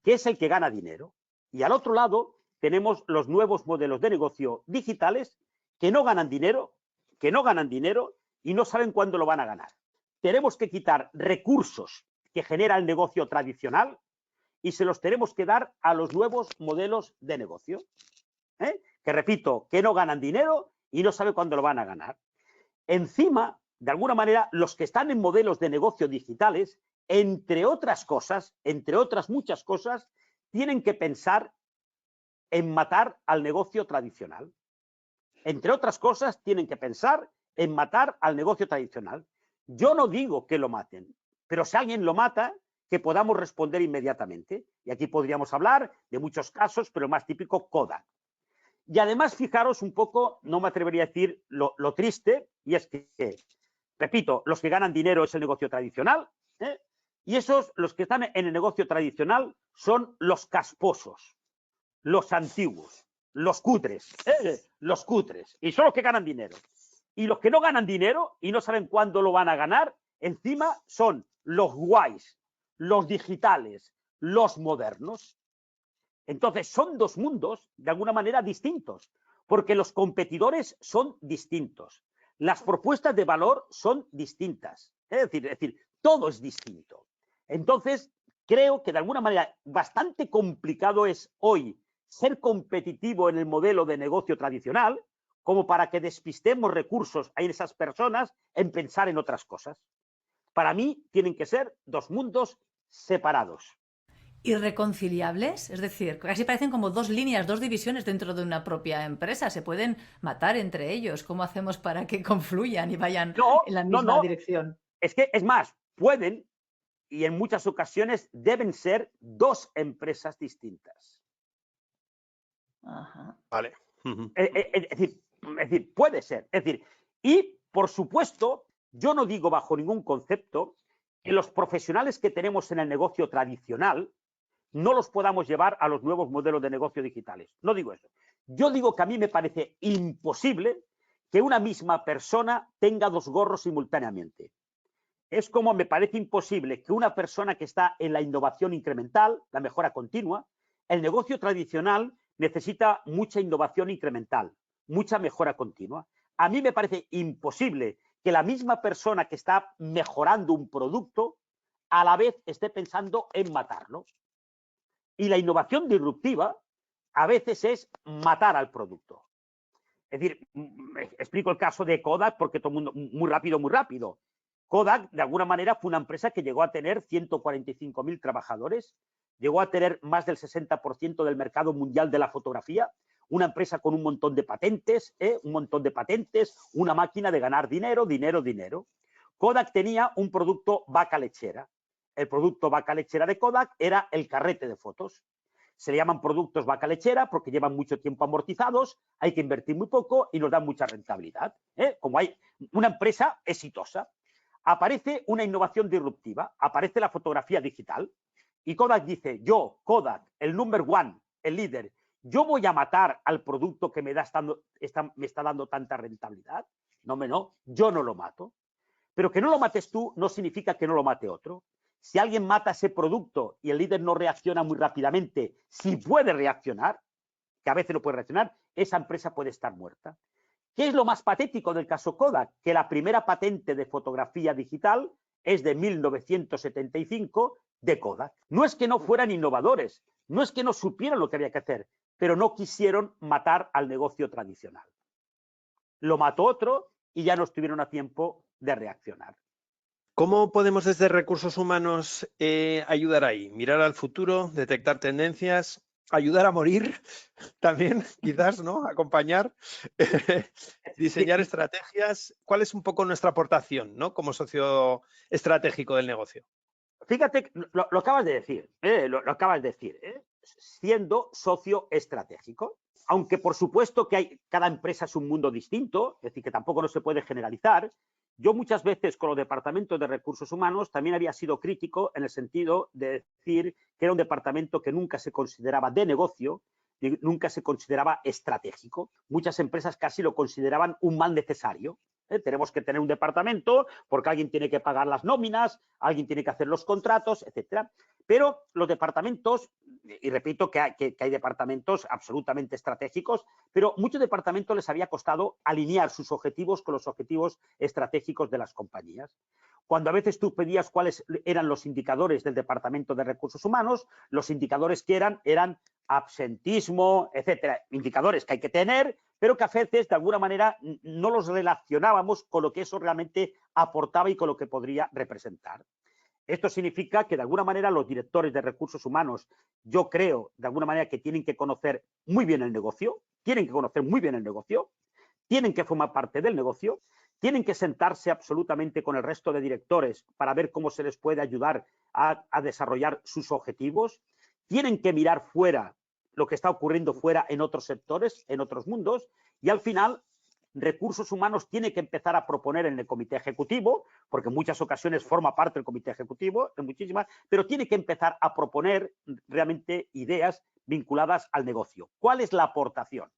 que es el que gana dinero, y al otro lado tenemos los nuevos modelos de negocio digitales que no ganan dinero y no saben cuándo lo van a ganar. Tenemos que quitar recursos que genera el negocio tradicional y se los tenemos que dar a los nuevos modelos de negocio, que repito, que no ganan dinero y no saben cuándo lo van a ganar. Encima, de alguna manera, los que están en modelos de negocio digitales, entre otras muchas cosas, tienen que pensar en matar al negocio tradicional. Entre otras cosas, tienen que pensar en matar al negocio tradicional. Yo no digo que lo maten, pero si alguien lo mata, que podamos responder inmediatamente. Y aquí podríamos hablar de muchos casos, pero el más típico, Kodak. Y además, fijaros un poco, no me atrevería a decir lo triste, y es que, repito, los que ganan dinero es el negocio tradicional, y los que están en el negocio tradicional son los casposos, los antiguos, los cutres, y son los que ganan dinero. Y los que no ganan dinero y no saben cuándo lo van a ganar, encima son los guays, los digitales, los modernos. Entonces, son dos mundos, de alguna manera, distintos, porque los competidores son distintos, las propuestas de valor son distintas, es decir, todo es distinto. Entonces, creo que de alguna manera bastante complicado es hoy ser competitivo en el modelo de negocio tradicional, como para que despistemos recursos a esas personas en pensar en otras cosas. Para mí, tienen que ser dos mundos separados. ¿Irreconciliables? Es decir, casi parecen como dos líneas, dos divisiones dentro de una propia empresa. Se pueden matar entre ellos. ¿Cómo hacemos para que confluyan y vayan en la misma dirección? Es que, es más, pueden y en muchas ocasiones deben ser dos empresas distintas. Ajá. Vale. Es decir, puede ser. Es decir, y por supuesto, yo no digo bajo ningún concepto que los profesionales que tenemos en el negocio tradicional no los podamos llevar a los nuevos modelos de negocio digitales. No digo eso. Yo digo que a mí me parece imposible que una misma persona tenga dos gorros simultáneamente. Es como me parece imposible que una persona que está en la innovación incremental, la mejora continua, el negocio tradicional necesita mucha innovación incremental, mucha mejora continua. A mí me parece imposible que la misma persona que está mejorando un producto a la vez esté pensando en matarlo. Y la innovación disruptiva a veces es matar al producto. Es decir, explico el caso de Kodak porque todo el mundo, muy rápido. Kodak, de alguna manera, fue una empresa que llegó a tener 145.000 trabajadores, llegó a tener más del 60% del mercado mundial de la fotografía, una empresa con un montón de patentes, una máquina de ganar dinero. Kodak tenía un producto vaca lechera. El producto vaca lechera de Kodak era el carrete de fotos. Se le llaman productos vaca lechera porque llevan mucho tiempo amortizados, hay que invertir muy poco y nos dan mucha rentabilidad. Como hay una empresa exitosa. Aparece una innovación disruptiva, aparece la fotografía digital y Kodak dice, yo, Kodak, el number one, el líder, yo voy a matar al producto que me está dando tanta rentabilidad. No, yo no lo mato. Pero que no lo mates tú no significa que no lo mate otro. Si alguien mata ese producto y el líder no reacciona muy rápidamente, si puede reaccionar, que a veces no puede reaccionar, esa empresa puede estar muerta. ¿Qué es lo más patético del caso Kodak? Que la primera patente de fotografía digital es de 1975 de Kodak. No es que no fueran innovadores, no es que no supieran lo que había que hacer, pero no quisieron matar al negocio tradicional. Lo mató otro y ya no estuvieron a tiempo de reaccionar. ¿Cómo podemos desde recursos humanos ayudar ahí? Mirar al futuro, detectar tendencias, ayudar a morir también, quizás, ¿no? Acompañar, diseñar estrategias. ¿Cuál es un poco nuestra aportación, ¿no? Como socio estratégico del negocio? Fíjate, lo acabas de decir, siendo socio estratégico. Aunque por supuesto que cada empresa es un mundo distinto, es decir, que tampoco no se puede generalizar. Yo muchas veces con los departamentos de recursos humanos también había sido crítico en el sentido de decir que era un departamento que nunca se consideraba de negocio, nunca se consideraba estratégico. Muchas empresas casi lo consideraban un mal necesario. Tenemos que tener un departamento porque alguien tiene que pagar las nóminas, alguien tiene que hacer los contratos, etcétera. Pero los departamentos, y repito que hay departamentos absolutamente estratégicos, pero muchos departamentos les había costado alinear sus objetivos con los objetivos estratégicos de las compañías. Cuando a veces tú pedías cuáles eran los indicadores del Departamento de Recursos Humanos, los indicadores que eran absentismo, etcétera. Indicadores que hay que tener, pero que a veces de alguna manera no los relacionábamos con lo que eso realmente aportaba y con lo que podría representar. Esto significa que de alguna manera los directores de recursos humanos, yo creo de alguna manera que tienen que conocer muy bien el negocio, tienen que formar parte del negocio, tienen que sentarse absolutamente con el resto de directores para ver cómo se les puede ayudar a desarrollar sus objetivos, tienen que mirar fuera lo que está ocurriendo fuera en otros sectores, en otros mundos, y al final recursos humanos tiene que empezar a proponer en el comité ejecutivo, porque en muchas ocasiones forma parte del comité ejecutivo, en muchísimas, pero tiene que empezar a proponer realmente ideas vinculadas al negocio. ¿Cuál es la aportación?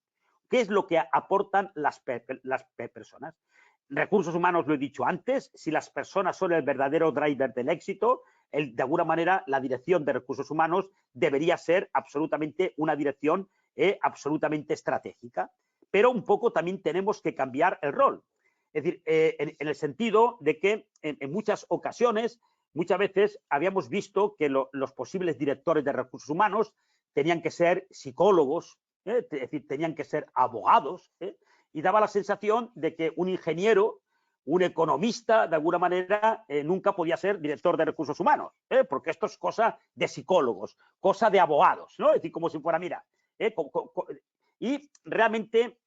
¿Qué es lo que aportan las personas? Recursos humanos, lo he dicho antes, si las personas son el verdadero driver del éxito, de alguna manera la dirección de recursos humanos debería ser absolutamente una dirección absolutamente estratégica. Pero un poco también tenemos que cambiar el rol. Es decir, en el sentido de que en muchas ocasiones, muchas veces habíamos visto que los posibles directores de recursos humanos tenían que ser psicólogos, es decir, tenían que ser abogados, y daba la sensación de que un ingeniero, un economista, de alguna manera, nunca podía ser director de recursos humanos, porque esto es cosa de psicólogos, cosa de abogados, ¿no? Es decir, como si fuera, mira, y realmente,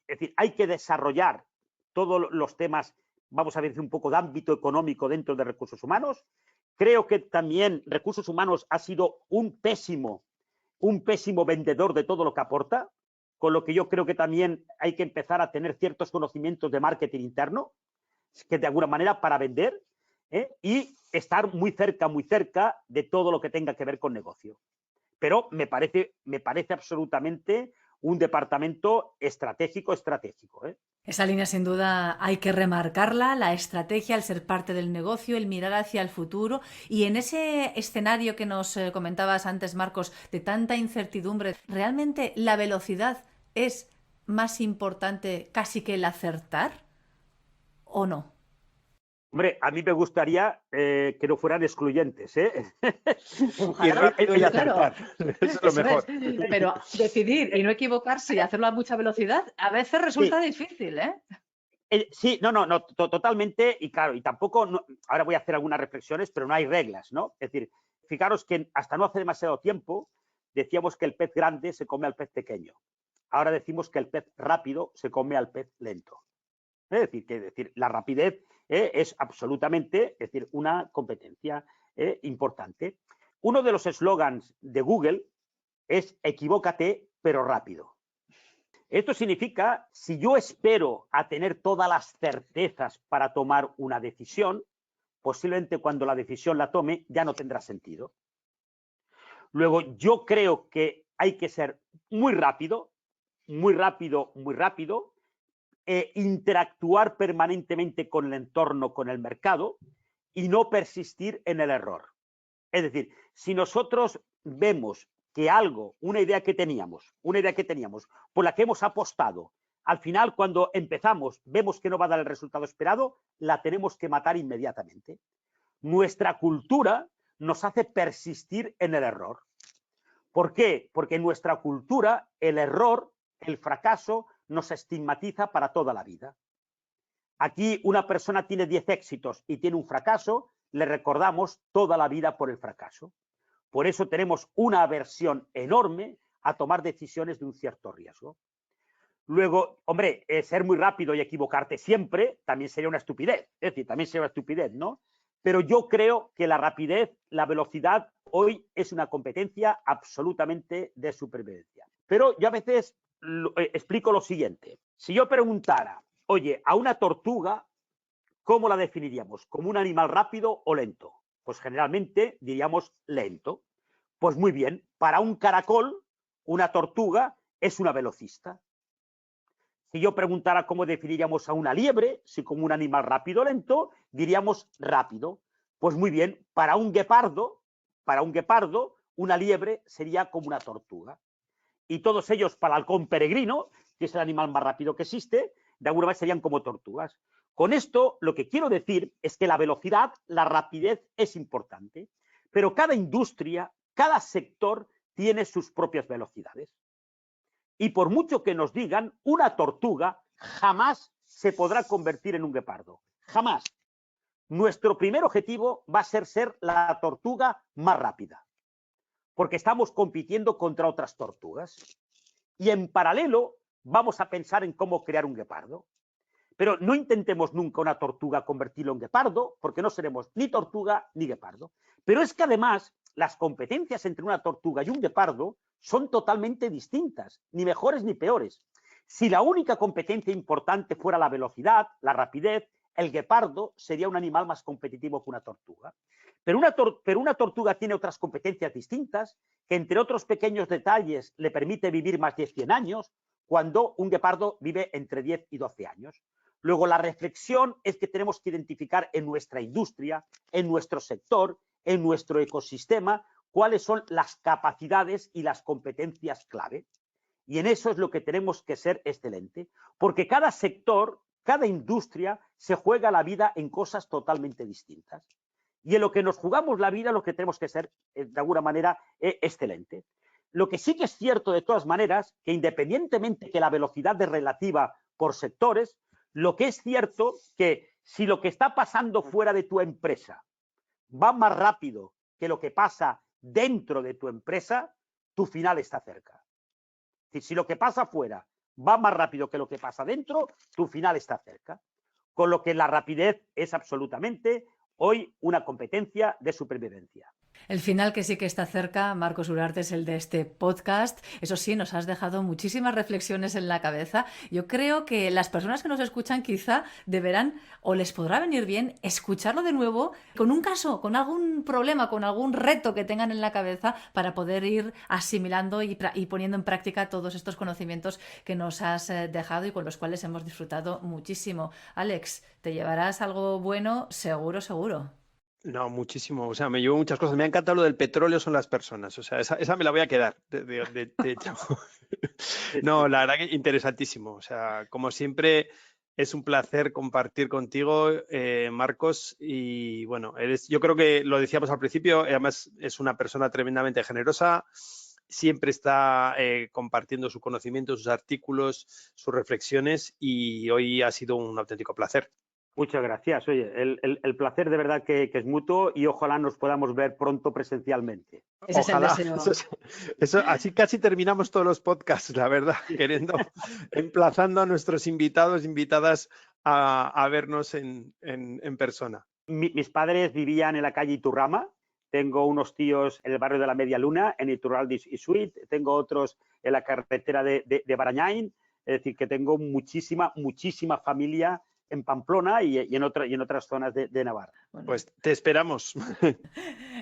es decir, hay que desarrollar todos los temas, vamos a ver, un poco de ámbito económico dentro de recursos humanos. Creo que también recursos humanos ha sido un pésimo vendedor de todo lo que aporta, con lo que yo creo que también hay que empezar a tener ciertos conocimientos de marketing interno, que de alguna manera para vender, y estar muy cerca de todo lo que tenga que ver con negocio. Pero me parece absolutamente un departamento estratégico. Esa línea sin duda hay que remarcarla, la estrategia, el ser parte del negocio, el mirar hacia el futuro. Y en ese escenario que nos comentabas antes, Marcos, de tanta incertidumbre, ¿realmente la velocidad es más importante casi que el acertar o no? Hombre, a mí me gustaría que no fueran excluyentes, Y rápido y acertar. Claro, eso es lo mejor. Pero decidir y no equivocarse y hacerlo a mucha velocidad a veces resulta difícil, ¿eh? Sí, no, totalmente, y claro, y tampoco, ahora voy a hacer algunas reflexiones, pero no hay reglas, ¿no? Es decir, fijaros que hasta no hace demasiado tiempo decíamos que el pez grande se come al pez pequeño. Ahora decimos que el pez rápido se come al pez lento. Es decir, la rapidez es absolutamente, es decir, una competencia importante. Uno de los eslogans de Google es equivócate, pero rápido. Esto significa, si yo espero a tener todas las certezas para tomar una decisión, posiblemente cuando la decisión la tome ya no tendrá sentido. Luego, yo creo que hay que ser muy rápido, interactuar permanentemente con el entorno, con el mercado, y no persistir en el error. Es decir, si nosotros vemos que algo, una idea que teníamos, por la que hemos apostado, al final cuando empezamos vemos que no va a dar el resultado esperado, la tenemos que matar inmediatamente. Nuestra cultura nos hace persistir en el error. ¿Por qué? Porque en nuestra cultura el error, el fracaso, nos estigmatiza para toda la vida. Aquí una persona tiene 10 éxitos y tiene un fracaso, le recordamos toda la vida por el fracaso. Por eso tenemos una aversión enorme a tomar decisiones de un cierto riesgo. Luego, hombre, ser muy rápido y equivocarte siempre también sería una estupidez. Es decir, también sería una estupidez, ¿no? Pero yo creo que la rapidez, la velocidad, hoy es una competencia absolutamente de supervivencia. Pero yo a veces explico lo siguiente. Si yo preguntara, oye, a una tortuga, ¿cómo la definiríamos? ¿Como un animal rápido o lento? Pues generalmente diríamos lento. Pues muy bien, para un caracol, una tortuga es una velocista. Si yo preguntara cómo definiríamos a una liebre, si como un animal rápido o lento, diríamos rápido. Pues muy bien, para un guepardo, una liebre sería como una tortuga. Y todos ellos, para el halcón peregrino, que es el animal más rápido que existe, de alguna manera serían como tortugas. Con esto, lo que quiero decir es que la velocidad, la rapidez es importante, pero cada industria, cada sector tiene sus propias velocidades. Y por mucho que nos digan, una tortuga jamás se podrá convertir en un guepardo. Jamás. Nuestro primer objetivo va a ser la tortuga más rápida, porque estamos compitiendo contra otras tortugas. Y en paralelo vamos a pensar en cómo crear un guepardo. Pero no intentemos nunca una tortuga convertirlo en guepardo, porque no seremos ni tortuga ni guepardo. Pero es que además las competencias entre una tortuga y un guepardo son totalmente distintas, ni mejores ni peores. Si la única competencia importante fuera la velocidad, la rapidez, el guepardo sería un animal más competitivo que una tortuga. Pero una tortuga tiene otras competencias distintas, que entre otros pequeños detalles le permite vivir más de 100 años, cuando un guepardo vive entre 10 y 12 años. Luego, la reflexión es que tenemos que identificar en nuestra industria, en nuestro sector, en nuestro ecosistema cuáles son las capacidades y las competencias clave. Y en eso es lo que tenemos que ser excelente, porque cada sector, cada industria se juega la vida en cosas totalmente distintas. Y en lo que nos jugamos la vida, lo que tenemos que ser, de alguna manera, excelente. Lo que sí que es cierto, de todas maneras, que independientemente que la velocidad es relativa por sectores, lo que es cierto que si lo que está pasando fuera de tu empresa va más rápido que lo que pasa dentro de tu empresa, tu final está cerca. Si lo que pasa fuera va más rápido que lo que pasa dentro, tu final está cerca. Con lo que la rapidez es absolutamente hoy una competencia de supervivencia. El final que sí que está cerca, Marcos Uriarte, es el de este podcast. Eso sí, nos has dejado muchísimas reflexiones en la cabeza. Yo creo que las personas que nos escuchan quizá deberán, o les podrá venir bien, escucharlo de nuevo con un caso, con algún problema, con algún reto que tengan en la cabeza para poder ir asimilando y poniendo en práctica todos estos conocimientos que nos has dejado y con los cuales hemos disfrutado muchísimo. Alex, te llevarás algo bueno, seguro, seguro. No, muchísimo. O sea, me llevo muchas cosas. Me ha encantado lo del petróleo son las personas. O sea, esa me la voy a quedar, de hecho. No, la verdad que interesantísimo. O sea, como siempre, es un placer compartir contigo, Marcos. Y bueno, yo creo que lo decíamos al principio, además es una persona tremendamente generosa. Siempre está compartiendo su conocimiento, sus artículos, sus reflexiones y hoy ha sido un auténtico placer. Muchas gracias. Oye, el placer de verdad que es mutuo y ojalá nos podamos ver pronto presencialmente. Ojalá. Así casi terminamos todos los podcasts, la verdad, emplazando a nuestros invitados, invitadas a vernos en persona. Mis padres vivían en la calle Iturrama. Tengo unos tíos en el barrio de la Media Luna, en Iturralde y Suit. Tengo otros en la carretera de Barañáin. Es decir, que tengo muchísima familia en Pamplona y en otras zonas de Navarra. Bueno. Pues te esperamos.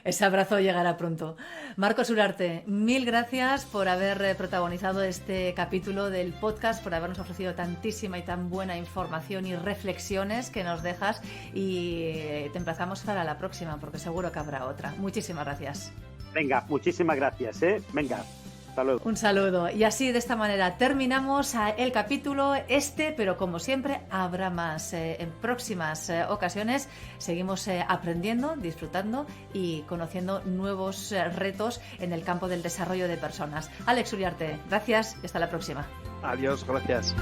Ese abrazo llegará pronto. Marcos Uriarte, mil gracias por haber protagonizado este capítulo del podcast, por habernos ofrecido tantísima y tan buena información y reflexiones que nos dejas y te emplazamos para la próxima porque seguro que habrá otra. Muchísimas gracias. Venga, muchísimas gracias. Venga. Un saludo. Y así, de esta manera, terminamos el capítulo pero como siempre, habrá más. En próximas ocasiones seguimos aprendiendo, disfrutando y conociendo nuevos retos en el campo del desarrollo de personas. Alex Uriarte, gracias y hasta la próxima. Adiós, gracias.